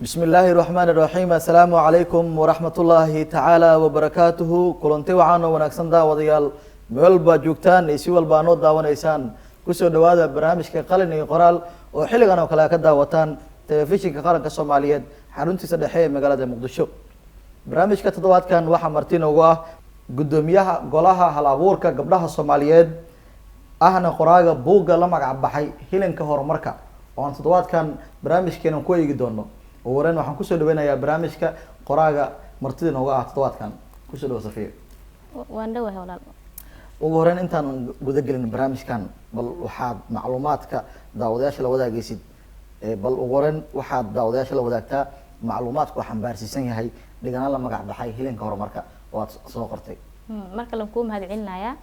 بسم الله الرحمن الرحيم السلام عليكم ورحمة الله تعالى وبركاته كلنتي وعانو ونكسن داوديال ميل با جوجتان اي سيوال با نو داونيسان كسو دوادا برنامجka qalin iyo qoraal oo xiligan oo kala ka daawataan telefishinka qaranka Soomaaliyeed xaruntiisa dhexe ee magaalada Muqdisho barnaamijka toddobaadkan waxa martiin ugu ah gudoomiyaha golaha hal-abuurka gabdhaha Soomaaliyeed ahna qoraaga buugga la magac baxay hilinka horumarka oo toddobaadkan barnaamijkeena ku eegi doono waran waxaan kusoo dhaweynayaa barnaamijka qoraaga martida nooga ah toddobaadkan kusoo dhaw Safiya waan dhawahay walaal ugu horeyn intaan guda gelin barnaamijkan bal waxaad macluumaadka daawadayaasha la wadaagaysid bal ugu horeyn waxaad daawadayaasha la wadaagtaa macluumaadku xambaarsiisan yahay dhigana la magac baxay hilinka horumarka oo aad soo qortay marka la ku mahadcelinayaa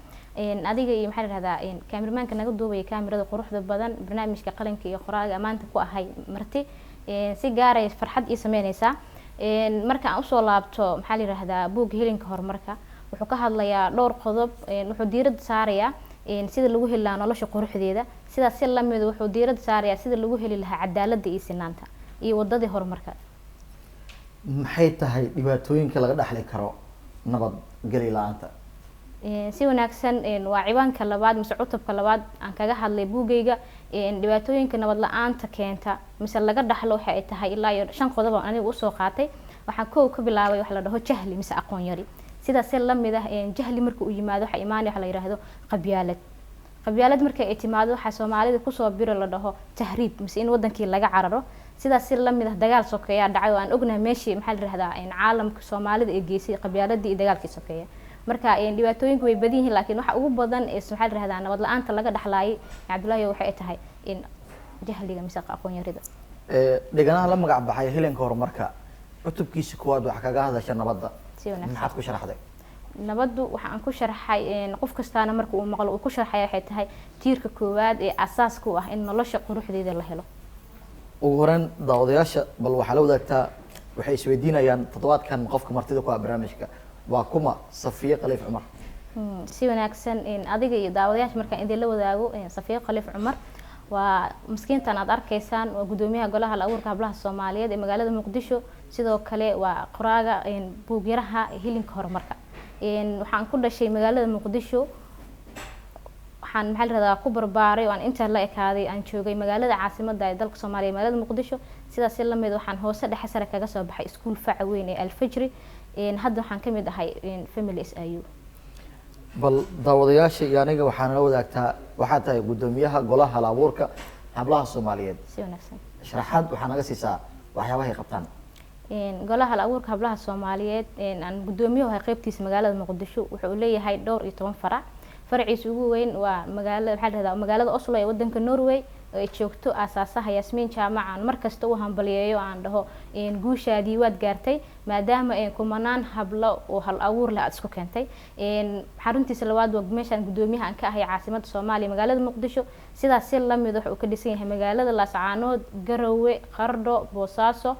adiga iyo maxaa raahdaa kaamiramanka naga duubay kaamirada quruxda badan barnaamijka qalinka iyo qoraaga maanta ku ahay marti si gaar ah farxad ii sameynaysaa marka aan u soo laabto maxaa la yiraahdaa buugga hilinka horumarka wuxuu ka hadlayaa dhowr qodob wuxuu diiradda saarayaa sida lagu heli lahaa nolosha quruxdeeda sidaas si la mid wuxuu diiradda saarayaa sida lagu heli lahaa cadaaladda iyo sinaanta iyo wadada horumarka maxay tahay dhibaatooyinka laga dhaxli karo nabad gali la'aanta si wanaagsan waa ciwaanka labaad mise cutubka labaad aan kaga hadlay buugayga dhibaatooyinka nabad la'aanta keenta mise laga dhaxlo waxa ay tahay ilaa iyo 5 qodob oo anigu u soo qaatay waxaan ka bilaabay wax la dhaho jahli mise aqoon yari sidaas la mid ah jahli marka uu yimaado waxa iimaan waxa la yiraahdo qabyaalad marka ay timaado waxa Soomaalida ku soo biro la dhaho tahriib mise in wadankii laga cararo sidaas la mid ah dagaal sokeeya dhacay oo aan ognahay meeshii maxaa la yiraahdaa caalamka Soomaalida ay geysay qabyaaladii iyo dagaalkii sokeeya marka dhibaatooyinku way badan yihiin laakiin waxa ugu badan ee maxaa la yiraahdaa nabad la'aanta laga dhaxlaayay Cabdullaahi waxa ay tahay in jahliga mise aqoon yarida dhiganaha la magac baxay hilinka horumarka cutubkiisa koowaad waxa kaga hadashay nabadda maxaad ku sharaxday nabaddu waxaan ku sharaxay qof kastaana marka uu maqlo uu ku sharaxay waxay tahay tiirka koowaad ee asaaska u ah in nolosha quruxdeeda la helo ugu horeyn daawadayaasha bal waxa la wadaagtaa waxay isweydiinayaan toddobaadkan qofka martida ku ah barnaamijka waa kuma Safiya Khaliif Cumar si wanaagsan adiga iyo daawadayaasha marka idin la wadaago Safiya Khaliif Cumar waa miskiintan aad arkaysaan waa gudoomiyaha golaha hal-abuurka hablaha Soomaaliyeed ee magaalada Muqdisho sidoo kale waa qoraaga buug yaraha hilinka horumarka waxaan ku dhashay magaalada Muqdisho waxaan maxaa la yiraahdaa ku barbaaray oo aan inta la ekaaday aan joogay magaalada caasimadda ee dalka Soomaaliya magaalada Muqdisho sidaas la mid waxaan hoose dhexe sare kaga soo baxay iskuul faca weyn ee Al-Fajri hadda waxaan ka mid ahay family SIU bal daawadayaasha iyo aniga waxaan la wadaagtaa waxa tahay gudoomiyaha golaha hal-abuurka hablaha Soomaaliyeed si wanaagsan sharaxaad waxaan naga siisaa waxyaabaha ay qabtaan golaha hal-abuurka hablaha Soomaaliyeed aan gudoomiyaha qaybtiisa magaalada Muqdisho wuxuu leeyahay dhowr iyo 10 farac farciisa ugu weyn waa magaalada waxa la yiraahdaa magaalada Oslo ee wadanka Norway ay joogto asaasaha Yasmiin Jaamacan markasta uu hambaliyeeyo aan dhaho guushaadii waad gaartay maadaama kumanaan hablo oo hal-abuur leh aad isku keentay xaruntiisa labaad waa meeshan gudoomiyaha aan ka ahay caasimadda Soomaaliya magaalada Muqdisho sidaas si la mid wuxuu ka dhisan yahay magaalada Laascaanood Garowe Qardho Boosaaso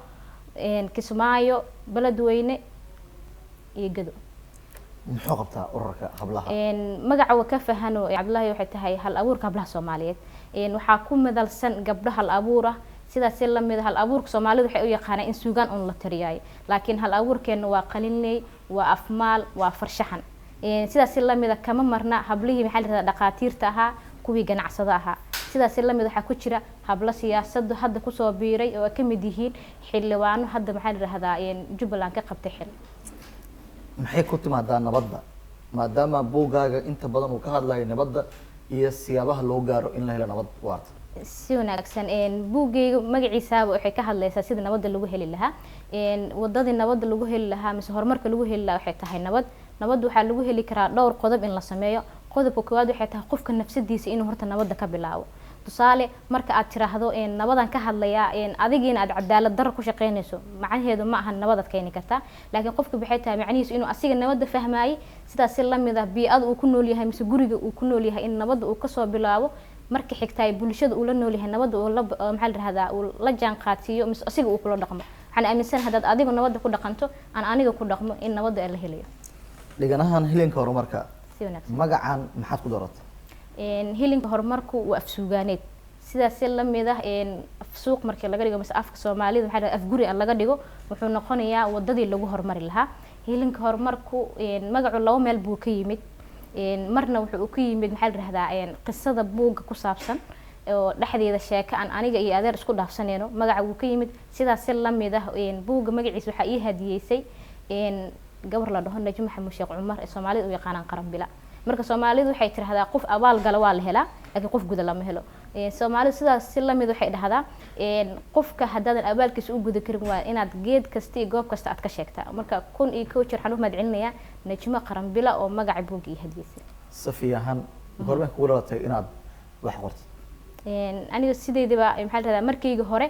Kismaayo Beledweyne iyo Gado muxuu qabtaa ururka hablaha magaca waa ka fahano Cabdullaahi waxay tahay hal-abuurka hablaha Soomaaliyeed waxaa ku madalsan gabdho hal-abuur ah sidaas la mid hal-abuurka Soomaalidu waxay u yaqaanaan in suugaan on la tiriyaay laakiin hal-abuurkeena waa qalinley waa afmaal waa farshaxan sidaas la mid kama marna hablihii maxaa la yiraahdaa dhaqaatiirta ahaa kuwii ganacsada ahaa sidaas la mid waxa ku jira hablo siyaasadda hadda ku soo biiray oo ka mid yihiin xildhibaano hadda maxaa la yiraahdaa Jubbaland ka qabtay xil maxay ku timaadaa nabadda maadaama buugaaga inta badan uu ka hadlayo nabadda iyo siyaabaha loo gaaro in la helo nabad waarta si wanaagsan buugayga magaciisa waxay ka hadlaysaa sida nabadda lagu heli lahaa wadadii nabadda lagu heli lahaa mise horumarka lagu heli lahaa waxay tahay nabadda waxaa lagu heli karaa dhowr qodob in la sameeyo qodobka koowaad waxay tahay qofka nafsadiisa inuu horta nabadda ka bilaabo tusaale marka aad tiraahdo nabadan ka hadlaya adigiina aad cadaalad darro ku shaqeynayso macnaheedu ma aha nabad keeni kartaa laakiin qofku waxay tahay macnihiisu inuu asiga nabadda fahmaay sidaas la mid ah bi'ada uu ku nool yahay mise guriga uu ku nool yahay in nabadda uu ka soo bilaabo marka xigtay bulshada uu la nool yahay nabadda uu la maxaa la yiraahdaa uu la jaan qaatiyo mise asiga uu kula dhaqmo waxaan aaminsan hadaad adigu nabadda ku dhaqanto aan aniga ku dhaqmo in nabadda la helayo dhiganahan hilinka horumarka si wanaagsan magacan maxaad ku dooratay hilinka horumarku waa afsuugaaneed sidaas la mid ah suuq markii laga dhigo mise afka Soomaalida waxa la afguri laga dhigo wuxuu noqonayaa wadadii lagu horumari lahaa hilinka horumarku magacu laba meel buu ka yimid marna wuxuu ka yimid maxaa la yiraahdaa qisada buugga ku saabsan oo dhaxdeeda sheeka aan aniga iyo adeer isku dhaafsaneyno magaca uu ka yimid sidaas si lamid ah buugga magaciisa waxa ii hadiyeysay gabar la dhaho Najmo Maxamed Sheekh Cumar ee Soomaalida u yaqaan Qaranbila marka Soomaalidu waxay tiraahdaa qof abaal gala waa la helaa laakiin qof guda lama helo Soomaalidu sidaas si lamid waxay dhahdaa qofka hadaadan abaalkiisa u guda karin waa inaad geed kasta iyo goob kasta aad ka sheegtaa marka kun iyo koow jeer waxaan u mahadcelinayaa Najmo Qaranbila oo magaca buugga ii hadiyeysay safiyahan goorma ku walaatay inaad wax qortid aniga sideedaba maxaa la yiraahdaa markayga hore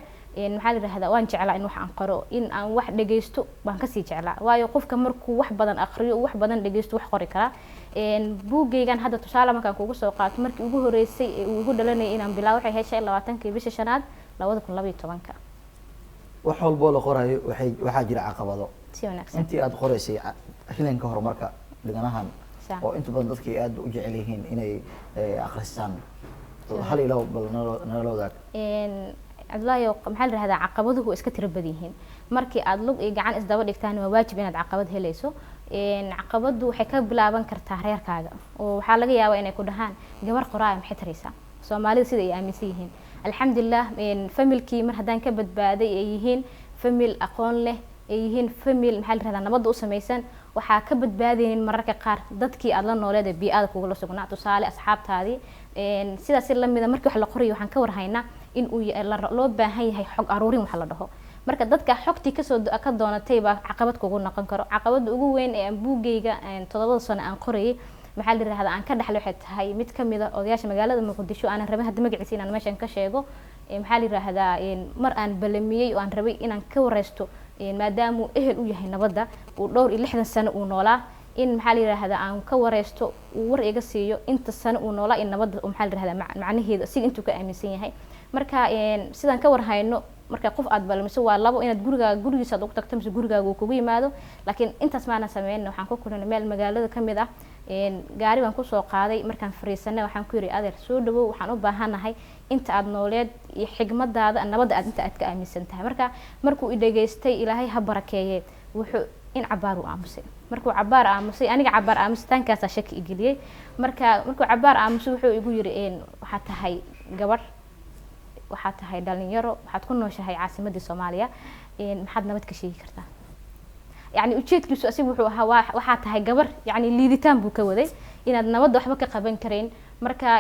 maxaa la yiraahdaa waan jeclaa in wax aan qoro in aan wax dhageysto baan ka sii jeclaa waayo qofka markuu wax badan aqriyo wax badan dhageysto wax qori kara buugaygan hadda tusaale markaan kugu soo qaato markii ugu horeysay ee ugu dhalanay inaan bilaabo waxay heshay 20kii bisha shanaad 2012 wax walbo la qorayo waxa jira caqabado si wanaagsan intii aad qoraysay hilinka horumarka dhiganahan oo inta badan dadkii aad u jecel yihiin inay akhristaan hal ilaw bal naloodaag Abdullahi maxaa la yiraahdaa caqabaduhu iska tiro badan yihiin markii aad lug iyo gacan isdaba dhigtaan waa waajib inaad caqabad helayso caqabadu waxay ka bilaaban kartaa reerkaaga oo waxa laga yaabaa inay ku dhahaan gabar qoraa maxay taraysaa Soomaalida sida ay aaminsan yihiin alxamdulillah familkii mar hadaan ka badbaaday ay yihiin famil aqoon leh ay yihiin famil maxaa la yiraahdaa nabad u sameeysan waxa ka badbaadeen mararka qaar dadkii aad la nooleed ee bi'ada kugu la sugnaa tusaale asxaabtaadii sidaas la mid ah markii wax la qoriyo waxaan ka warhaynaa in uu loo baahan yahay xog aruurin wax la dhaho marka dadka xogtii ka doonatay baa caqabad kugu noqon karo caqabada ugu weyn ee buugayga 7 sano aan qorayay maxaa la yiraahdaa aan ka dhaxlo waxay tahay mid kamid ah odayaasha magaalada Muqdisho aan rabay hadda magaciisa inaan meeshan ka sheego maxaa la yiraahdaa mar aan balamiyay oo aan rabay inaan ka wareysto maadaama ehel u yahay nabadda uu dhowr iyo 60 sano uu noolaa in maxaa la yiraahdaa aan ka wareysto uu war iga siiyo inta sano uu noolaa in nabadda maxaa la yiraahdaa macnaheedu si intuu ka aaminsan yahay marka sidaan ka warhayno marka qof aad balmiso waa labo inaad gurigiisa ugu tagto mise gurigaaga uu kugu yimaado laakiin intaas maana sameeyno waxaan ku kulnay meel magaalada kamid ah gaari baan ku soo qaaday markaan fariisanay waxaan ku yiri adeer soo dhawow waxaan u baahanahay inta aad nooleed iyo xigmadaada nabadda aad inta aad ka aaminsan tahay markuu i dhageystay Ilaahay ha barakeeyay wuxuu in cabaar u aamusay markuu cabaar aamusay aniga cabaar aamustaankaas shaki igeliyay markuu cabaar aamusay wuxuu igu yiri waxa tahay gabar waxa tahay dhalinyaro waxaad ku nooshahay caasimadii Soomaaliya maxaad nabad ka sheegi kartaa يعني ujeedkiisu asigu wuxuu ahaa waxa tahay gabar yani liiditaan buu ka waday inaad nabad waxba ka qaban kareen marka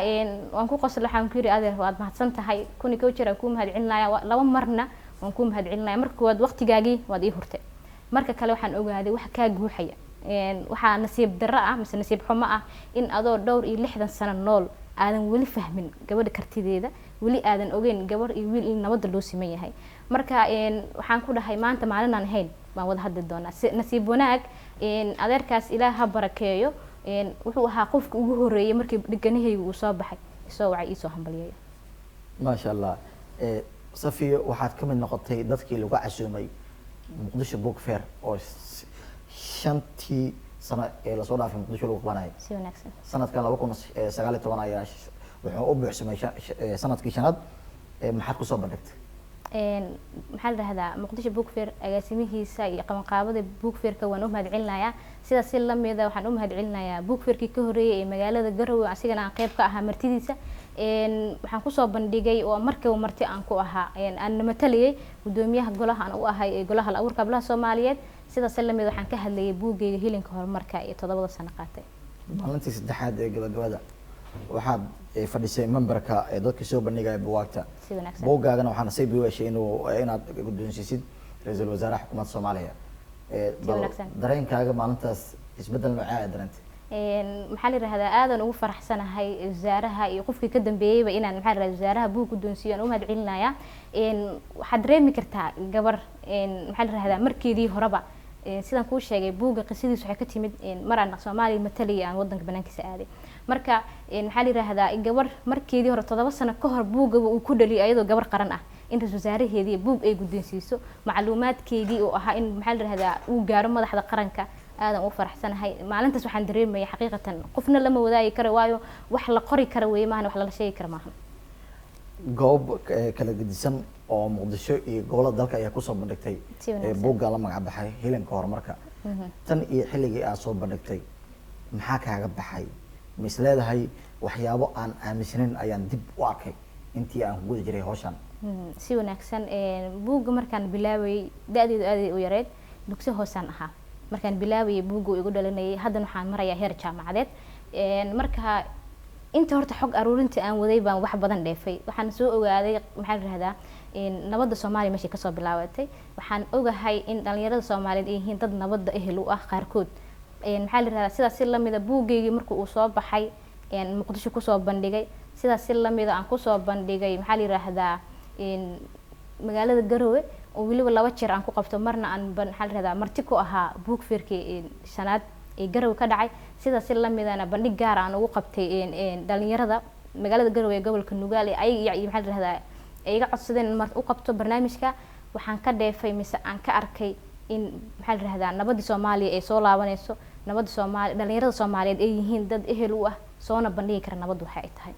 waan ku qosla waxaan ku yiri adeer waad mahadsan tahay kuni ka jira ku mahadcelinaya laba marna waan ku mahadcelinaya marka waad waqtigaagii waad ii hurtay marka kale waxaan ogaaday wax ka guuxaya waxa nasiib darro ah mise nasiib xumo ah in adoo dhowr iyo 60 sano nool aadan wali fahmin gabadha kartideeda wali aadan ogeyn gabar iyo wiil in nabad loo siman yahay marka waxaan ku dhahay maanta maalin aan ahayn baan wada hadli doonaa nasiib wanaag adeerkaas Ilaahay ha barakeeyo wuxuu ahaa qofka ugu horeeyay markii dhiganahaygu uu soo baxay soo wacay ii soo hambaliyay ma sha Allah Safiya waxaad ka mid noqotay dadkii lagu casuumay Muqdisho Book Fair oo shantii sano ee la soo dhaafay Muqdisho lagu qabanay si wanaagsan sanadkan 2019 ayaa wuxuu u buuxsamay sanadkii shanaad maxaad ku soo bandhigtay maxaa la yiraahdaa Muqdisho Book Fair agaasimihiisa iyo qabanqaabada Book Fair-ka waan u mahadcelinayaa sidaas si la mid ah waxaan u mahadcelinayaa Book Fair-kii ka horeeyay ee magaalada Garowe asigana aan qayb ka ahaa martidiisa waxaan ku soo bandhigay oo markii marti aan ku ahaa aan mataliyay gudoomiyaha golaha aan u ahay ee golaha abuurka hablaha Soomaaliyeed sidaas la mid waxaan ka hadlayay buugayga hilinka horumarka ee 7 sano qaatay maalintii saddexaad ee gabagabada waxaad fadhisay memberka ee dadka soo bandhigay buugaagta buugaagana waxaan nasiib u yeeshay inaad guddoonsiisid ra'iisul wasaaraha xukuumadda Soomaaliya dareenkaaga maalintaas isbedel nooca ah dareentay maxaa la yiraahdaa aadan ugu faraxsanahay wasaaraha iyo qofkii ka dambeeyayba inaan maxaa la yiraahdaa wasaaraha buug guddoonsiyo aan u mahadcelinayaa waxaad dareemi kartaa gabar maxaa la yiraahdaa markeedii horeba sidaan kuu sheegay buugga qisadiisu waxay ka timid maraan Soomaaliya mataliyay aan wadanka banaankiisa aaday marka maxaa la yiraahdaa gabar markeedii hore 7 sano ka hor buugga uu ku dhaliyay ayadoo gabar qaran ah in ra'iisul wasaaraheedii buug ay guddoonsiiso macluumaadkeedii oo ahaa in maxaa la yiraahdaa uu gaaro madaxda qaranka aadan u faraxsanahay maalintaas waxaan dareemay xaqiiqatan qofna lama wadaagi karo waayo wax la qori karo weey maahan wax la sheegi karo maahan goob kala gedisan oo muqdisho iyo gobolada dalka ayaa kusoo bandhigtay Si wanaagsan. buugga la magac baxay hilinka horumarka tan iyo xilligii aad soo bandhigtay maxaa kaaga baxay ma is leedahay waxyaabo aan aaminsanayn ayaan dib u arkay intii aan ku guda jiray hawshan si wanaagsan buugga markaan bilaabayay da-deedu aad u yareed dugsi hoosaan ahaa markaan bilaabayay buugga uu igu dhalinayay haddana waxaan marayaa heer jaamacadeed marka inta horta xog aruurinta aan waday baan wax badan dheefay waxaan soo ogaaday maxaa la yiraahdaa nabadda Soomaaliya meeshii kasoo bilaabatay waxaan ogahay in dhalinyarada Soomaaliyeed ay yihiin dad nabadda ehel u ah qaarkood maxaa la yiraahdaa sidaas si lamida buugeygii markuu uu soo baxay Muqdisho kusoo bandhigay sidaas si lamida aan kusoo bandhigay maxaa la yiraahdaa magaalada Garowe oo waliba 2 jeer aan ku qabto marna aan maxaa la yiraahdaa marti ku ahaa buug feerkii sanaad ee Garowe ka dhacay sidaas si lamidana bandhig gaar aan ugu qabtay dhalinyarada magaalada Garowe ee gobolka Nugaal ay maxaa la yiraahdaa ay iga codsadeen in marti u qabto barnaamijka waxaan ka dheefay mise aan ka arkay in maxaa la yiraahdaa nabadda Soomaaliya ay soo laabanayso nabadda Soomaaliya dhalinyarada Soomaaliyeed ay yihiin dad ehel u ah soona bandhigi kara nabaddu waxa ay tahay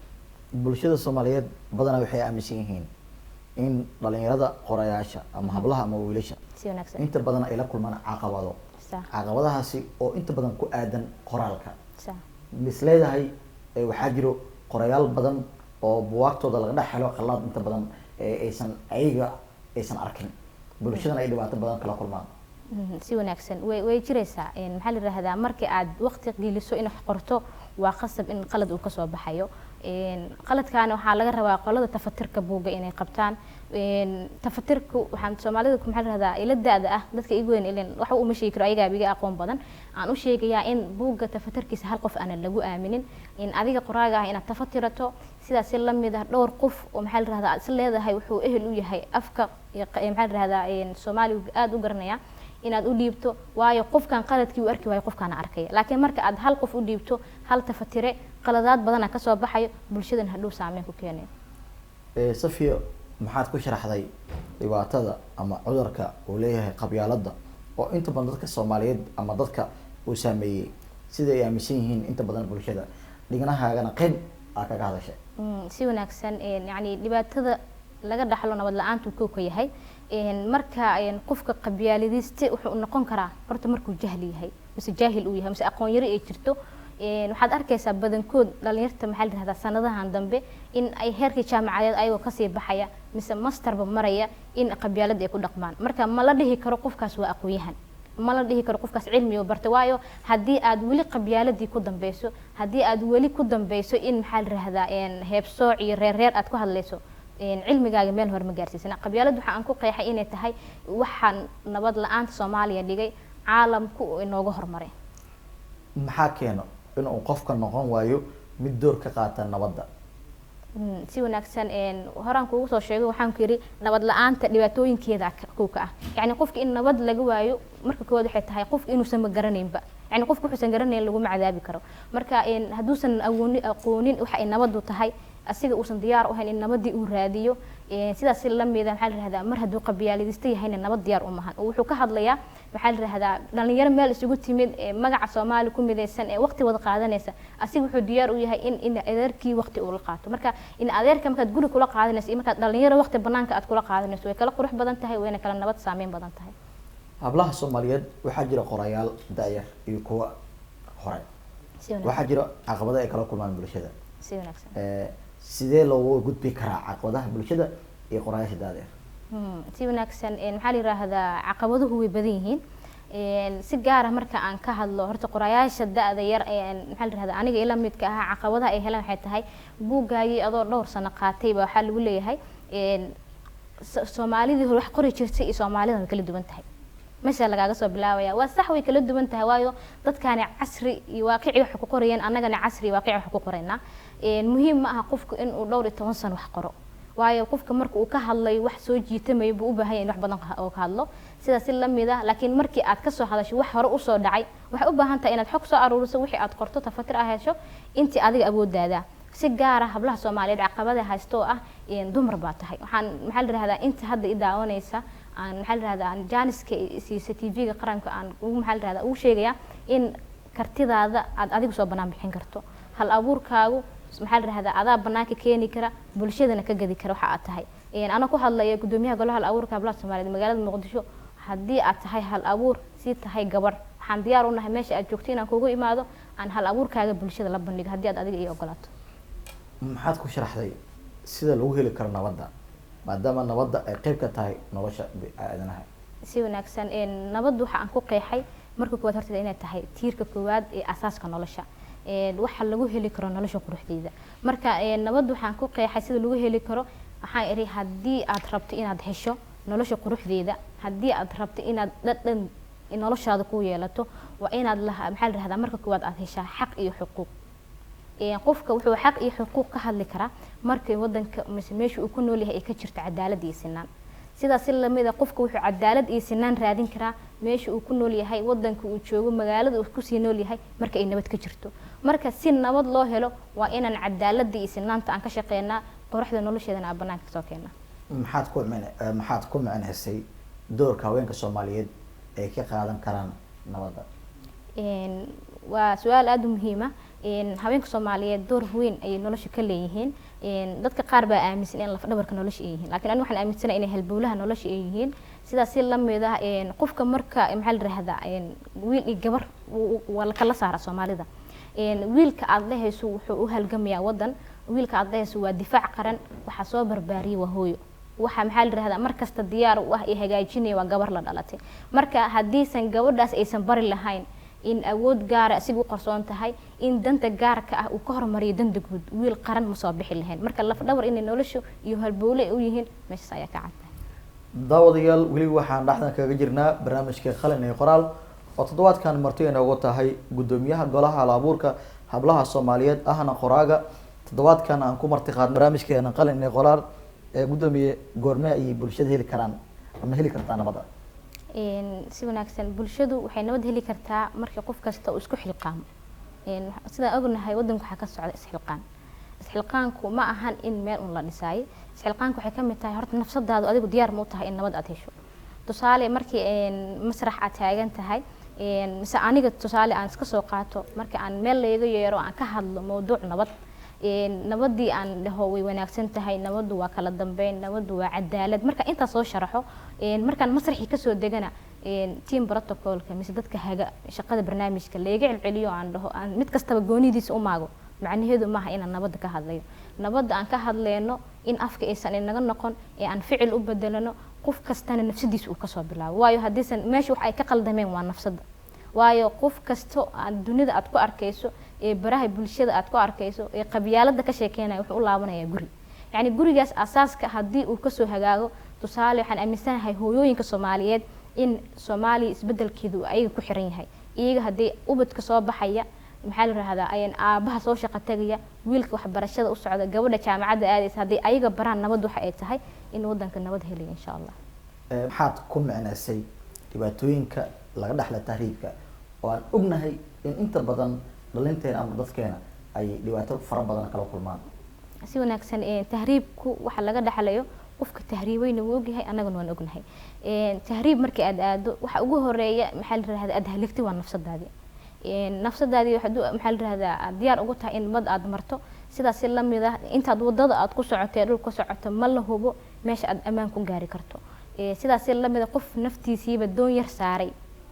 bulshada Soomaaliyeed badanaa waxay aaminsan yihiin in dhalinyarada qorayaasha ama hablaha ama wiilasha si wanaagsan inta badan ay la kulmaan caqabado caqabadahaasi oo inta badan ku aadan qoraalka misleedahay waxaa jiro qorayaal badan oo buwaagtooda laga dhex helo qalad inta badan aysan arkin bulshadana ay dhibaato badan kala kulmaan si wanaagsan way jiraysaa maxaa la yiraahdaa markii aad waqti geliso in wax qorto waa qasab in qalad uu ka soo baxayo qaladkaana waxaa laga rabaa qolada tafatirka buugga inay qabtaan tafatirku waxaan Soomaalida ku maxaa la yiraahdaa ila daada ah dadka igu weyn ilaa wax uu ma sheegi karo ayaga biga aqoon badan aan u sheegayaa in buugga tafatirkiisa hal qof aan lagu aaminin in adiga qoraaga ah inaad tafatirato sidaas la mid ah dhowr qof oo maxaa la yiraahdaa is leedahay wuxuu ehel u yahay afka maxaa la yiraahdaa Soomaaliga aad u garanaya inaad u dhiibto waayo qofkan qaladkii uu arki waayo qofkan arkay laakiin marka aad hal qof u dhiibto hal tafatire qaladaad badan ka soo baxayo bulshadan hadhow saameyn ku keenay Safiya maxaad ku sharaxday dhibaatada ama cudurka uu leeyahay qabyaaladda oo inta badan dadka Soomaaliyeed ama dadka uu saameeyay sida ay aaminsan yihiin inta badan bulshada dhiganahaagana qayb aad kaga hadashay si wanaagsan yani dhibaatada laga dhaxlo nabad la'aantu uu ka yahay marka qofka qabyaaladiiste wuxuu noqon karaa horta markuu jahli yahay mise jaahil uu yahay mise aqoon yari ay jirto waxaad arkaysaa badankood dhalinyarta maxaa la yiraahdaa sanadahan dambe in ay heerkii jaamacadeed ayagoo kasii baxaya mise masterba maraya in qabyaalad ay ku dhaqmaan marka ma la dhihi karo qofkaas waa aqoon-yahan ma la dhihi karo qofkaas cilmi oo bartay waayo haddii aad weli qabyaaladii ku dambeyso haddii aad weli ku dambeyso in maxaa la yiraahdaa heebsooc iyo reer aad ku hadlayso cilmigaaga meel hore ma gaarsiisana qabyaalad waxa aan ku qeexay inay tahay waxaan nabad la'aanta Soomaaliya dhigay caalamku inooga hormaray maxaa keeno in uu qofka noqon waayo mid door ka qaata nabadda si wanaagsan horaan kuugu soo sheegay waxaan ku yiri nabad la'aanta dhibaatooyinkeeda ka ah yani qofka in nabad laga waayo marka kood waxay tahay qofka inuusan ma garanaynba yani qofka wuxuu san garanayn lagu macdaabi karo marka haduusan aqoonin waxa ay nabadu tahay asiga uusan diyaar u ahayn in nabadii uu raadiyo sidaas la mid ah maxaa la yiraahdaa mar haduu qabyaaladiista yahayna nabad diyaar u mahan wuxuu ka hadlayaa maxaa la yiraahdaa dhalinyaro meel isugu timid magaca Soomaali ku midaysan waqti wada qaadanaysa asiga wuxuu diyaar u yahay in adeerkii waqti uu la qaato marka in adeerka markaad guri kula qaadanayso iyo markaad dhalinyaro waqti banaanka aad kula qaadanayso way kala qurux badan tahay wayna kala nabad saameyn badan tahay hablaha Soomaaliyeed waxaa jira qorayaal daayar iyo kuwa hore waxaa jira caqabado ay kala kulmaan bulshada si wanaagsan sidee loo gudbi karaa caqabadaha bulshada iyo qorayaasha daadeer si wanaagsan maxaa la yiraahdaa caqabaduhu way badan yihiin si gaar ah marka aan ka hadlo horta qorayaasha daada yar maxaa la yiraahdaa aniga ila midka ah caqabadaha ay helaan waxay tahay buugaagii adoo dhowr sano qaatay ba waxa lagu leeyahay Soomaalidii wax qori jirtay iyo Soomaalida way kala duwan tahay meesha lagaga soo bilaabaya waa sax way kala duwan tahay waayo dadkaani casri iyo waaqici wax ku qorayeen annagana casri waaqici wax ku qoraynaa muhiim ma aha qofku in uu dhowr iyo 10 sano wax qoro waayo qofka marka uu ka hadlay wax soo jiitamay buu u baahan yahay wax badan oo ka hadlo sidaas la mid ah laakiin markii aad ka soo hadasho wax hore u soo dhacay waxa u baahan tahay inaad xog soo aruuriso wixii aad qorto tafatir ah hesho intii adiga awoodaada si gaar ah hablaha Soomaaliyeed caqabada haysto ah dumar baa tahay waxaan maxaa la yiraahdaa inta hadda i daawanaysa aan maxaa la yiraahdaa jaaniska CCTV-ga qaranka aan ugu maxaa la yiraahdaa uu sheegaya in kartidaada aad adigu soo banaan bixin karto hal abuurkaagu maxaa la yiraahdaa adaa banaanka keeni kara bulshadana ka gadi kara waxa aad tahay ana ku hadlaya gudoomiyaha golaha hal abuurka hablaha Soomaaliyeed magaalada Muqdisho haddii aad tahay hal abuur si tahay gabar waxaan diyaar u nahay meesha aad joogto inaan kugu imaado aan hal abuurkaaga bulshada la bandhigo haddii aad adiga ii ogolaato. maxaad ku sharaxday sida lagu heli karo nabadda maadaama nabadda ay qayb ka tahay nolosha aadanaha? si wanaagsan nabaddu waxa aan ku qeexay marka koowaad horta inay tahay tiirka koowaad ee asaaska nolosha waxa lagu heli karo nolosha quruxdeeda. marka nabaddu waxaan ku qeexay sida lagu heli karo waxaan iri haddii aad rabto inaad hesho nolosha quruxdeeda haddii aad rabto inaad dhadhan noloshaada ku yeelato waa inaad maxaa la yiraahdaa marka koowaad aad heshaa xaq iyo xuquuq. qofka wuxuu xaq iyo xuquuq ka hadli karaa markay wadanka meesha uu ku nool yahay ay ka jirto cadaalad iyo sinaan. sidaas la mid ah qofka wuxuu cadaalad iyo sinaan raadin karaa meesha uu ku nool yahay wadanka uu joogo magaalada uu ku sii nool yahay marka ay nabad ka jirto. marka si nabad loo helo waa inaan cadaalada iyo sinaanta aan ka shaqeynaa quruxda nolosheedana aan banaanka soo keenaa. maxaad ku macnaysay doorka haweenka Soomaaliyeed ay ka qaadan karaan nabadda? waa su'aal aad u muhiim ah. haweenka Soomaaliyeed door weyn ay nolosha ka leeyihiin. dadka qaar baa aaminsan in laf dhabarka nolosha ay yihiin laakiin aniga waxaan aaminsanahay inay halbowlaha nolosha ay yihiin. sidaas si la mid ah qofka marka maxaa la yiraahdaa wiil iyo gabar waa la kala saara Soomaalida. wiilka aad lehayso wuxuu u halgamayaa wadan wiilka aad lehayso waa difaac qaran waxa soo barbaariyay waa hooyo waxa maxaa la yiraahdaa markasta diyaar u ah ee hagaajinaya waa gabar la dhalatay. marka hadiisan gabadhaas aysan bari lahayn in awood gaar ah asigu qarsoon tahay in danta gaarka ah uu ka hormariyo danta guud wiil qaran ma soo bixi lahayn. marka laf dhabar in noloshu iyo halbowle u yihiin meeshaas ayaa ka cad. daawadayaal weli waxaan dhaxdan kaga jirnaa barnaamijka qalin iyo qoraal oo toddobaadkan marti inoogu tahay gudoomiyaha golaha hal abuurka hablaha Soomaaliyeed ahna qoraaga. toddobaadkan aan ku marti qaadnay barnaamijkeena qalin iyo qoraal ee gudoomiye goorma ay bulshada heli karaan ama heli kartaa nabadda? si wanaagsan bulshadu waxay nabad heli kartaa marka qof kasta uu isku xilqaamo. sida ognahay wadanku waxa ka socda isxilqaan. isxilqaanku ma ahan in meel un la dhisay. isxilqaanku waxay ka mid tahay horta nafsadaadu adigu diyaar ma u tahay in nabad aad hesho. tusaale markii masrax aad taagan tahay mise aniga tusaale aan iska soo qaato marka aan meel leeyaga yeero aan ka hadlo mowduuc nabad nabadii aan dhaho way wanaagsan tahay nabadu waa kala dambeyn nabadu waa cadaalad marka inta soo sharaxo markaan masraxii ka soo degana team protocolka mise dadka haga shaqada barnaamijka leega celceliyo aan dhaho aan mid kastaba goonidiisa u maago macnaheedu maaha inaan nabadda ka hadlayo. nabadda aan ka hadleyno in afka aysan inaga noqon ee aan ficil u bedelano qof kastana nafsadiisa uu ka soo bilaabo waayo hadiisan meesha wax ay ka qaldameen waa nafsada waayo qof kasto aan dunida aad ku arkayso ee baraha bulshada aad ku arkayso ee qabyaalada ka sheekeynaya wuxuu u laabanayaa guri yani gurigaas asaaska hadii uu ka soo hagaago tusaale waxaan aaminsanahay hooyooyinka Soomaaliyeed in Soomaali isbedelkeedu ayaga ku xiran yahay iyaga hadii ubadka soo baxaya maxaa la raahdaa ayaan aabaha soo shaqo tagaya wiilka wax barashada u socda gabadha jaamacadda aadaysa hadii ayaga baraan nabad waxa ay tahay in wadanka nabad helayo insha Allah. maxaad ku macnaysay dhibaatooyinka laga dhaxla tahriibka oo aan ognahay in inta badan dhalinteena ama dadkeena ay dhibaato fara badan kala kulmaan? si wanaagsan tahriibku waxa laga dhaxlayo qofka tahriibayna wuu ogyahay anaguna waan ognahay. tahriib markii aad aado waxa ugu horeeya maxaa la raahdaa aad haligti waa nafsadaadii. nafsadaadii maxaa la raahdaa diyaar ugu tahay in mad aad marto sidaas la mid ah intaad wadada aad ku socotay dhulka socoto ma la hubo meesha aad amaan ku gaari karto. sidaas la mid ah qof naftiisiiba doon yar saaray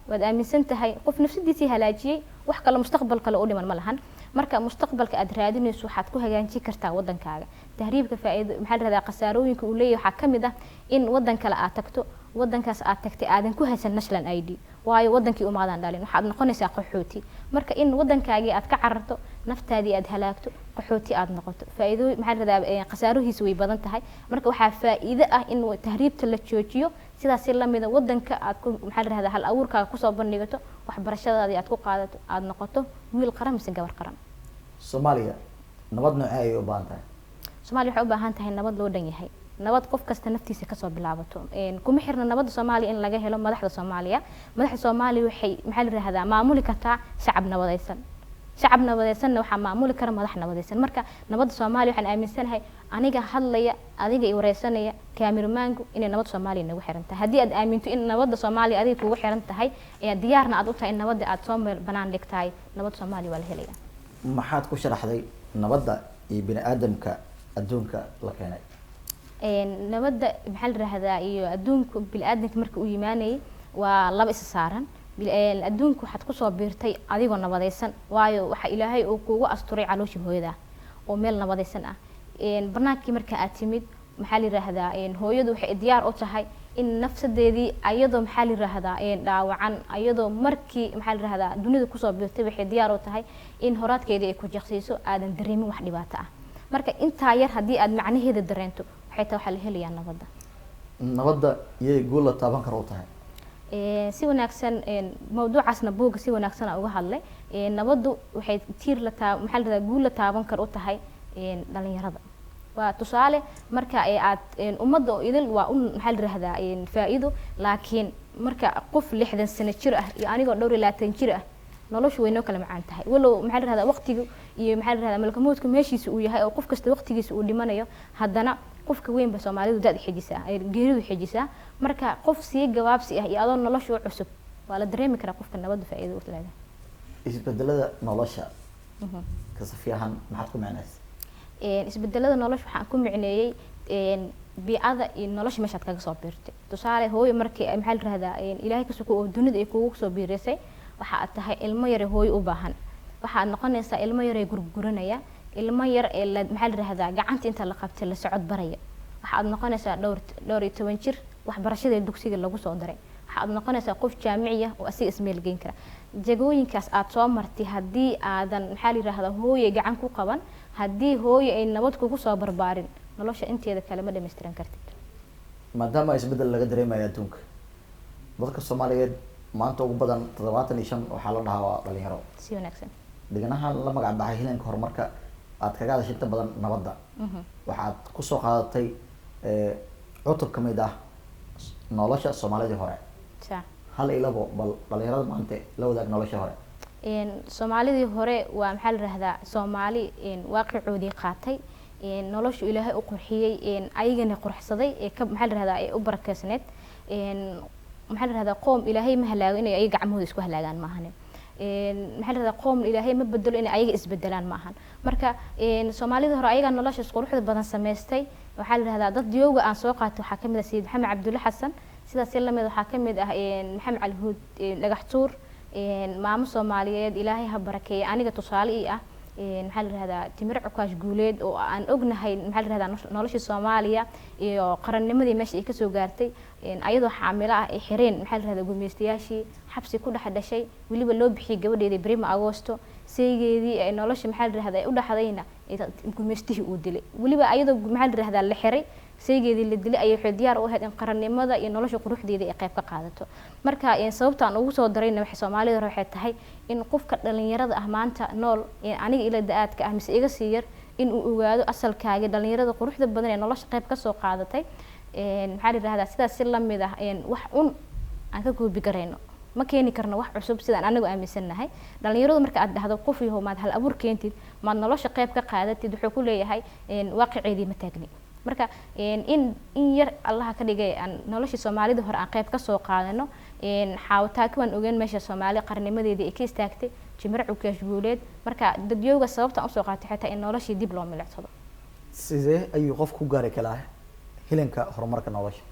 waad aaminsan tahay qof nafsadiisii halaajiyay wax kale mustaqbalka la u dhiman ma lahan marka mustaqbalka aad raadinayso waxaad ku hagaajin kartaa wadankaaga. tahriibka faa'iido maxaa la raahdaa qasaarooyinka uu leeyahay waxa kamid ah in wadan kale aad tagto wadankaas aad tagtay aadan ku haysan national ID waayo wadankii umaadan dhalin waxaad noqonaysaa qaxooti marka in wadankaagii aad ka cararto naftaadii aad halaagto qaxooti aad noqoto faa'iido maxaa la raahdaa qasaaroohiisa way badan tahay marka waxa faa'iido ah in tahriibta la joojiyo sidaas la mid ah wadanka aad ku maxaa la raahdaa hal abuurkaaga ku soo bandhigato waxbarashadaadii aad ku qaadato aad noqoto wiil qaran mise gabar qaran. Soomaaliya nabad nooc ay u baahan tahay? Soomaaliya waxay u baahan tahay nabad loo dhan yahay nabad qof kasta naftiisa ka soo bilaabato kuma xirna nabadda Soomaaliya in laga helo madaxda Soomaaliya waxay maxaa la raahdaa maamuli kartaa shacab nabadaysan shacab nabadaysan waxa maamuli kara madax nabadaysan marka nabadda Soomaaliya waxaan aaminsanahay aniga hadlaya adiga i wareysanaya kaamiramanku in nabadda Soomaaliya nagu xiran tahay hadii aad aaminto in nabadda Soomaaliya adiga kugu xiran tahay ee diyaarna aad u tahay in nabadda aad soo meel banaan dhigtay nabadda Soomaaliya waa la helayaa. maxaad ku sharaxday nabadda iyo bini aadamka adduunka la keenay? nabadda maxaa la yiraahdaa iyo adduunka bini'aadamka marka uu yimaanayay waa laba is saaran. adduunka waxaad kusoo biirtay adigoo nabadaysan, waayo waxa ilaahay uu kugu asturay calooshii hooyada oo meel nabadaysan ah. barnaamijkii marka aad timid maxaa la yiraahdaa hooyadu waxay diyaar u tahay in nafsadeedii ayadoo maxaa la yiraahdaa dhaawacan, ayadoo markii maxaa la yiraahdaa dunida kusoo biirtay waxay diyaar u tahay in horaadkeedii ay ku jaqsiiso aadan dareemin wax dhibaato ah. marka intaa yar haddii aad macnaheeda dareento waxay tahay waxaa la helayaa nabadda. nabadda iyay guul la taaban karo u tahay. si wanaagsan mawduucaasna buugga si wanaagsan uga hadlay. nabaddu waxay maxaa la yiraahdaa guul la taaban karo u tahay dhalinyarada. waa tusaale marka aad ummadda oo idil waa maxaa la yiraahdaa faa'iido, laakiin marka qof 60 sano jir ah iyo anigoo dhowr 20 jir ah noloshu way noo kala macaan tahay. walow maxaa la yiraahdaa waqtigu iyo maxaa la yiraahdaa malkamoodku meeshiisa uu yahay oo qof kasta waqtigiisa uu dhimanayo, haddana qofka weynba Soomaalidu dad xijisaa ay geeridu xijisaa. marka qof sii gabaabsi ah iyo adoo noloshu cusub waa la dareemi karaa qofka nabadda faa'iido u leedahay. isbedelada nolosha ka safiyahan maxaad ku macnaysay? isbedelada nolosha waxaan ku micneeyay biicada iyo nolosha meeshaad kaga soo biirtay. tusaale hooyo markii maxaa la yiraahdaa ilaahay ka sugo oo dunida ay kugu soo biirisay, waxa aad tahay ilmo yar hooyo u baahan. waxaad noqonaysaa ilmo yar ee gurguranaya, ilmo yar ee maxaa la yiraahdaa gacanta inta la qabtay la socod baraya. waxaad noqonaysaa dhowr 12 jir waxbarashada dugsiga lagu soo daray. waxaad noqonaysaa qof jaamiciya oo asiga ismeel geyn kara. jagooyinkaas aad soo martay haddii aadan maxaa la yiraahdaa hooyo gacan ku qaban, haddii hooyo ay nabad kugu soo barbaarin, nolosha inteeda kale ma dhameystiran kartid. maadaama isbedel laga dareemayo adduunka, dadka Soomaaliyeed maanta ugu badan 75 waxaa la dhahaa waa dhalinyaro. si wanaagsan. deganahan la magac baxay hilanka horumarka aad kaga hadashay inta badan nabadda. waxaad ku soo qaadatay cutub ka mid ah nolosha Soomaalida hore. hal ilabo bal dhalinyarada maanta la wadaag nolosha hore. Soomaalidii hore waa maxaa la yiraahdaa Soomaali waaqicoodii qaatay, noloshu ilaahay u qurxiyay, ayagana qurxsaday ka maxaa la yiraahdaa ay u barakeysneed. maxaa la yiraahdaa qoom ilaahay ma halaago inay ay gacmahooda isku halaagaan maahan. maxaa la yiraahdaa qoom ilaahay ma bedelo inay ayaga isbedelaan maahan. marka Soomaalida hore ayaga nolosha quruxda badan sameystay. waxaa la yiraahdaa dad yooga aan soo qaatay waxaa kamid ah Sayid Maxamed Cabdulle Xasan, sidaas la mid waxaa kamid ah Maxamed Cali Huud Dhagax Tuur, maamo Soomaaliyeed ilaahay ha barakeeyo aniga tusaale ii ah. maxaa la yiraahdaa Timir Cukaash Guuleed oo aan ognahay maxaa la yiraahdaa nolosha Soomaaliya iyo qarannimadii meesha ay ka soo gaartay, ayadoo xaamilo ah ay xireen maxaa la yiraahdaa gumeystayaashii, xabsi ku dhex dhashay, waliba loo bixiyay gabadheedii Prima Agosto, saygeedii ay nolosha maxaa la yiraahdaa ay u dhaxdayna gumeystihii uu dilay, waliba ayadoo maxaa la yiraahdaa la xiray saygeedii la dilay ayay diyaar u ahayd in qarannimada iyo nolosha quruxdeeda ay qayb ka qaadato. marka sababta aan ugu soo darayna waxay Soomaalida waxay tahay in qofka dhalinyarada ah maanta nool aniga ila da'aadka ah mise iga sii yar in uu ogaado asalkaaga dhalinyarada quruxda badan ee nolosha qayb ka soo qaadatay. maxaa la yiraahdaa sidaas si la mid ah wax aan ka goobi garayno ma keeni karno wax cusub sidaan anagu aaminsanahay. dhalinyaradu marka aad dhahdo qof yahow maad hal abuur keentid, maad nolosha qayb ka qaadatid, wuxuu ku leeyahay waaqiceedii ma taagni. marka in yar Allah ka dhigay aan noloshii Soomaalida hore aan qayb ka soo qaadano. xaawtaa kuwan ogaan meesha Soomaali qarnimadeedii ay ka istaagtay Timir Cukaash Guuleed. marka dadyooga sababta aan soo qaatay xitaa in noloshii dib loo milicsado. sidee ayuu qof ku gaari karaa hilanka horumarka nolosha?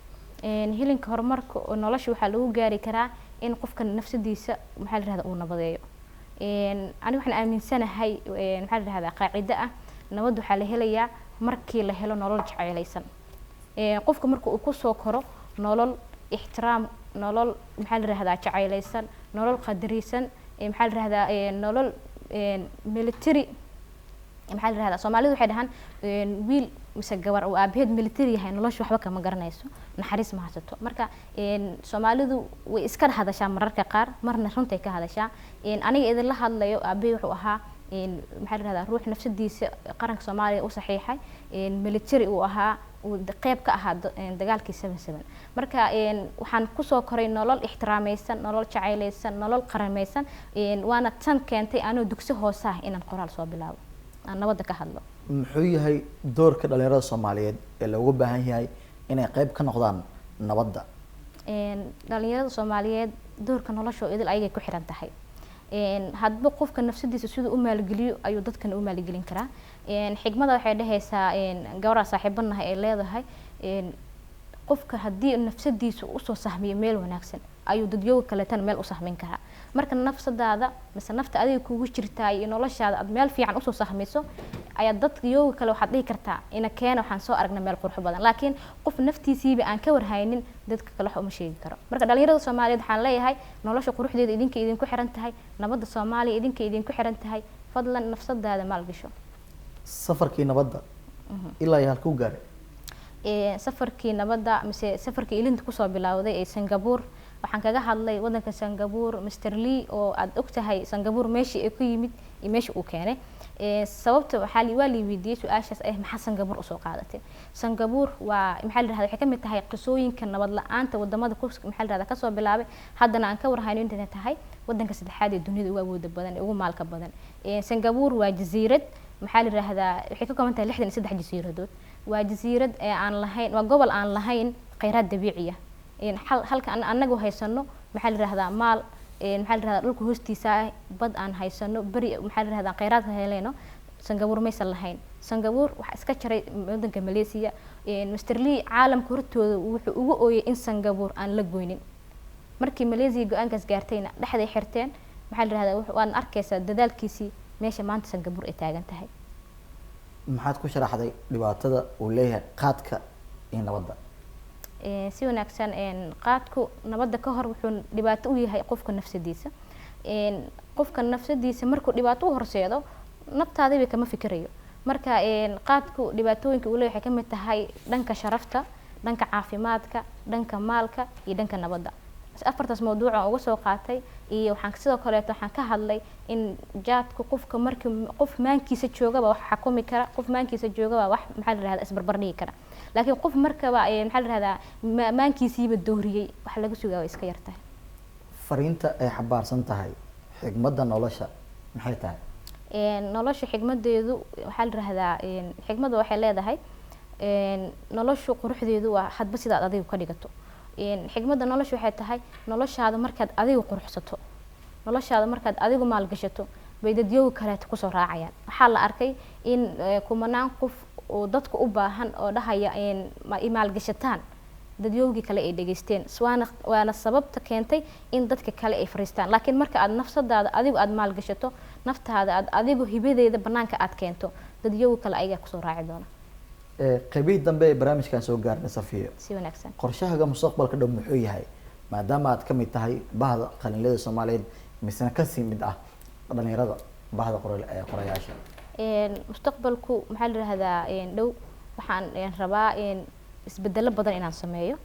hilanka horumarka nolosha waxaa lagu gaari karaa in qofka nafsadiisa maxaa la yiraahdaa uu nabadeeyo. aniga waxaan aaminsanahay maxaa la yiraahdaa qaacido ah nabad waxaa la helayaa markii la helo nolol jacaylaysan. qofka marka uu ku soo koro nolol ixtiraam, nolol maxaa la yiraahdaa jacaylaysan, nolol qadariisan, maxaa la yiraahdaa nolol military. maxaa la yiraahdaa Soomaalidu waxay dhahaan wiil mise gabar oo aabaheed military yahay nolosha waxba kama garanayso, naxariis ma haysato. marka Soomaalidu way iska hadashaa mararka qaar, marna runta ay ka hadashaa. aniga idin la hadlayo aabahay wuxuu ahaa maxaa la yiraahdaa ruux nafsadiisa qaranka Soomaaliya u saxiixay, military uu ahaa, uu qayb ka ahaa dagaalkii 77. marka waxaan ku soo koray nolol ixtiraamaysan, nolol jacaylaysan, nolol qaramaysan. waana tan keentay anoo dugsi hoose ah inaan qoraal soo bilaabo aan nabadda ka hadlo. muxuu yahay doorka dhalinyarada Soomaaliyeed ee looga baahan yahay inay qayb ka noqdaan nabadda? dhalinyarada Soomaaliyeed doorka nolosha idil ayay ku xiran tahay. hadba qofka nafsadiisa siduu u maalgeliyo ayuu dadkana u maalgelin karaa. Xigmada waxay dhahaysaa gabadha saaxiibanaha ay leedahay qofka haddii nafsadiisa usoo sahmiyo meel wanaagsan ayuu dadyoga kaleetana meel u sahmin karaa. marka nafsadaada mise nafta adiga kugu jirtaa iyo noloshaada aad meel fiican usoo sahmiso ayaa dadka yoga kale waxaad dhihi kartaa ina keena waxaan soo aragnay meel qurux badan. laakiin qof naftiisiiba aan ka warhaynin dadka kale wax uma sheegi karo. marka dhalinyarada Soomaaliyeed waxaan leeyahay nolosha quruxdeeda idinku xiran tahay, nabadda Soomaaliya idinku xiran tahay, fadlan nafsadaada maalgasho. safarkii nabadda ilaa halkuu gaaray? safarkii nabadda mise safarkii ilinta kusoo bilowday ee Singapore. waxaan kaga hadlay wadanka Singapore, Mr. Lee oo aad ogtahay Singapore meeshii ay ku yimid iyo meeshii uu keenay. sababta waa la weydiiyay su'aashaas maxaa Singapore u soo qaadatay. Singapore waa maxaa la yiraahdaa waxay ka mid tahay qisooyinka nabad la'aanta wadamada maxaa la yiraahdaa ka soo bilaabay, haddana aan ka warhayno inay tahay wadanka saddexaad ee dunida ugu awooda badan ee ugu maalka badan. Singapore waa jasiirad maxaa la yiraahdaa waxay ka kooban tahay 63 jasiiradood. waa jasiirad aan lahayn, waa gobol aan lahayn kheyraad dabiici ah. halka anagu haysano maxaa la yiraahdaa maal, maxaa la yiraahdaa dhulka hoostiisa bad aan haysano, bari maxaa la yiraahdaa kheyraad helayno. Singapore maysan lahayn. Singapore waxa iska jaray wadanka Malaysia. Mr. Lee caalamka hortooda wuxuu ugu ooyay in Singapore aan la goynin. markii Malaysia go'aankaas gaartayna dhexday xirteen maxaa la yiraahdaa waan arkaysaa dadaalkiisii meesha maanta Singapore ay taagan tahay. maxaad ku sharaxday dhibaatada uu leeyahay qaadka iyo nabadda? si wanaagsan qaadku nabadda ka hor wuxuu dhibaato u yahay qofka nafsadiisa. qofka nafsadiisa markuu dhibaato u horseedo naftaadaba kama fikirayo. marka qaadku dhibaatooyinka uu leeyahay ka mid tahay dhanka sharafta, dhanka caafimaadka, dhanka maalka iyo dhanka nabadda. afartaas mawduuc aan uga soo qaatay iyo waxaan sidoo kale waxaan ka hadlay in jaadku qofka markii qof maankiisa joogaba wax xukumi kara, qof maankiisa joogaba wax maxaa la yiraahdaa isbarbar dhigi kara. laakiin qof markaba maxaa la yiraahdaa maankiisiiba dooriyay wax laga sugaa iska yartahay. fariinta ay xabaarsan tahay xigmadda nolosha maxay tahay? nolosha xigmadeedu waxaa la yiraahdaa xigmadda waxay leedahay noloshu quruxdeedu waa hadba sidaad adigu ka dhigato. xigmadda nolosha waxay tahay noloshaada markaad adigu quruxsato, noloshaada markaad adigu maalgashato bay dadyoga kaleeto kusoo raacayaan. waxaa la arkay in kumanaan qof oo dadka u baahan oo dhahaya maalgashataan dadyogii kale ay dhageysteen. waana sababta keentay in dadka kale ay fariistaan. laakiin marka aad nafsadaada adigu aad maalgashato, naftaada aad adigu hibadeeda banaanka aad keento, dadyoga kale ayaga kusoo raaci doona. qaybihii dambe ee barnaamijkan soo gaarnay Safiyo, si wanaagsan qorshahaaga mustaqbalka dhow muxuu yahay maadaama aad ka mid tahay bahda qalinleyda Soomaaliyeed misna ka sii mid ah dhalinyarada bahda qorayaasha? mustaqbalku maxaa la yiraahdaa dhow waxaan rabaa isbedelo badan inaan sameeyo.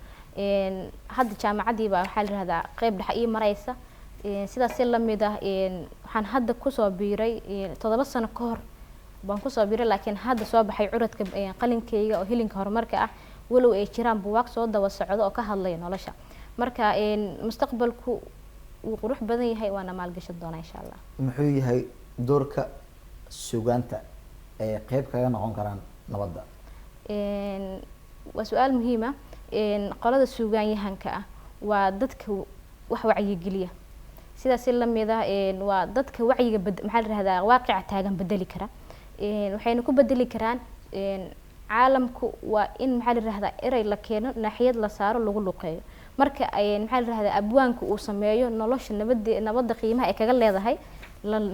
hadda jaamacadii baa waxaa la yiraahdaa qayb dhexe ii maraysa. sidaas si la mid ah waxaan hadda kusoo biiray 7 sano ka hor baan kusoo biiray, laakiin hadda soo baxay curadka qalinkeyga oo hilinka horumarka ah, walow ay jiraan buugaag soo daba socdo oo ka hadlaya nolosha. marka mustaqbalku wuu qurux badan yahay, waana maalgashan doonaa insha Allah. muxuu yahay doorka suugaanta ee qayb kaga noqon karaan nabadda? waa su'aal muhiim ah. qolada suugaanyahanka ah waa dadka wax wacyigeliya. sidaas si la mid ah waa dadka wacyiga maxaa la yiraahdaa waaqica taagan bedeli kara. waxayna ku bedeli karaan caalamku waa in maxaa la yiraahdaa eray la keeno, naaxiyad la saaro, lagu luqeeyo. marka maxaa la yiraahdaa abwaanku uu sameeyo nolosha nabadda qiimaha ay kaga leedahay,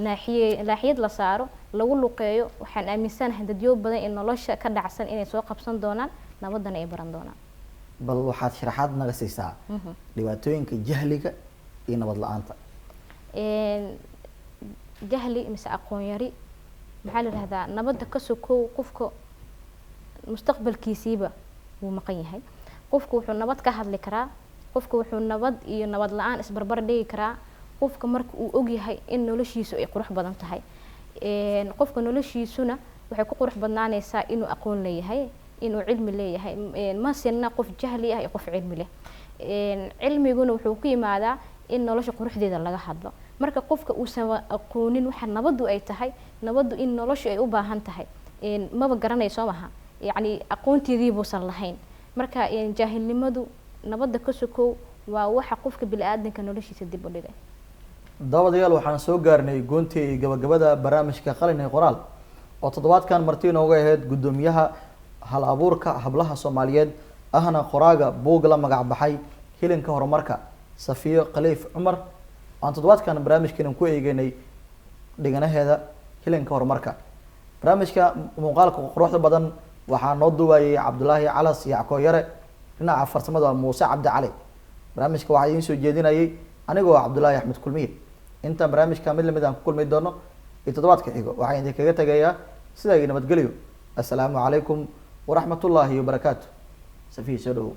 naaxiyad la saaro, lagu luqeeyo, waxaan aaminsanahay dadyo badan in nolosha ka dhacsan inay soo qabsan doonaan, nabadana ay baran doonaan. bal waxaad sharaxaad naga siisaa dhibaatooyinka jahliga iyo nabad la'aanta? jahli mise aqoon yari maxaa la yiraahdaa nabadda ka sokow qofka mustaqbalkiisiiba wuu maqan yahay. qofku wuxuu nabad ka hadli karaa, qofku wuxuu nabad iyo nabad la'aan isbarbar dhigi karaa qofka marka uu og yahay in noloshiisu ay qurux badan tahay. qofka noloshiisuna waxay ku qurux badnaanaysaa inuu aqoon leeyahay, inuu cilmi leeyahay. ma sinna qof jahli ah iyo qof cilmi leh. cilmiguna wuxuu ku yimaadaa in nolosha quruxdeeda laga hadlo. marka qofka uusan aqoonin waxa nabaddu ay tahay, nabaddu in noloshu ay u baahan tahay, maba garanayso maaha, yacni aqoonteedii buusan lahayn. marka jaahilnimadu nabadda ka sokow waa waxa qofka bini'aadanka noloshiisa dib u dhigay. daawadayaal waxaan soo gaarnay goontii gabagabada barnaamijka qalin ee qoraal oo toddobaadkan marti inooga ahayd guddoomiyaha hal abuurka hablaha Soomaaliyeed ahna qoraaga buug la magac baxay hilinka horumarka Safiyo Khaliif Cumar aan toddobaadkan barnaamijkeena ku eegaynay dhiganaheeda hilinka horumarka barnaamijka muuqaalka quruxda badan waxaa noo duwayay Cabdullaahi Calas Yacko Yare dhinaca farsamada Muuse Cabdi Cali barnaamijka waxaa idiin soo jeedinayay anigoo Cabdullaahi Axmed Kulmiye inta barnaamijka mid lamid aan ku kulmi doono toddobaadka xigo waxaan idinkaga tagayaa sidaa iyo nabadgelyo assalaamu calaykum waraxmatullaahi wabarakaatuh Safiyo soo dhawow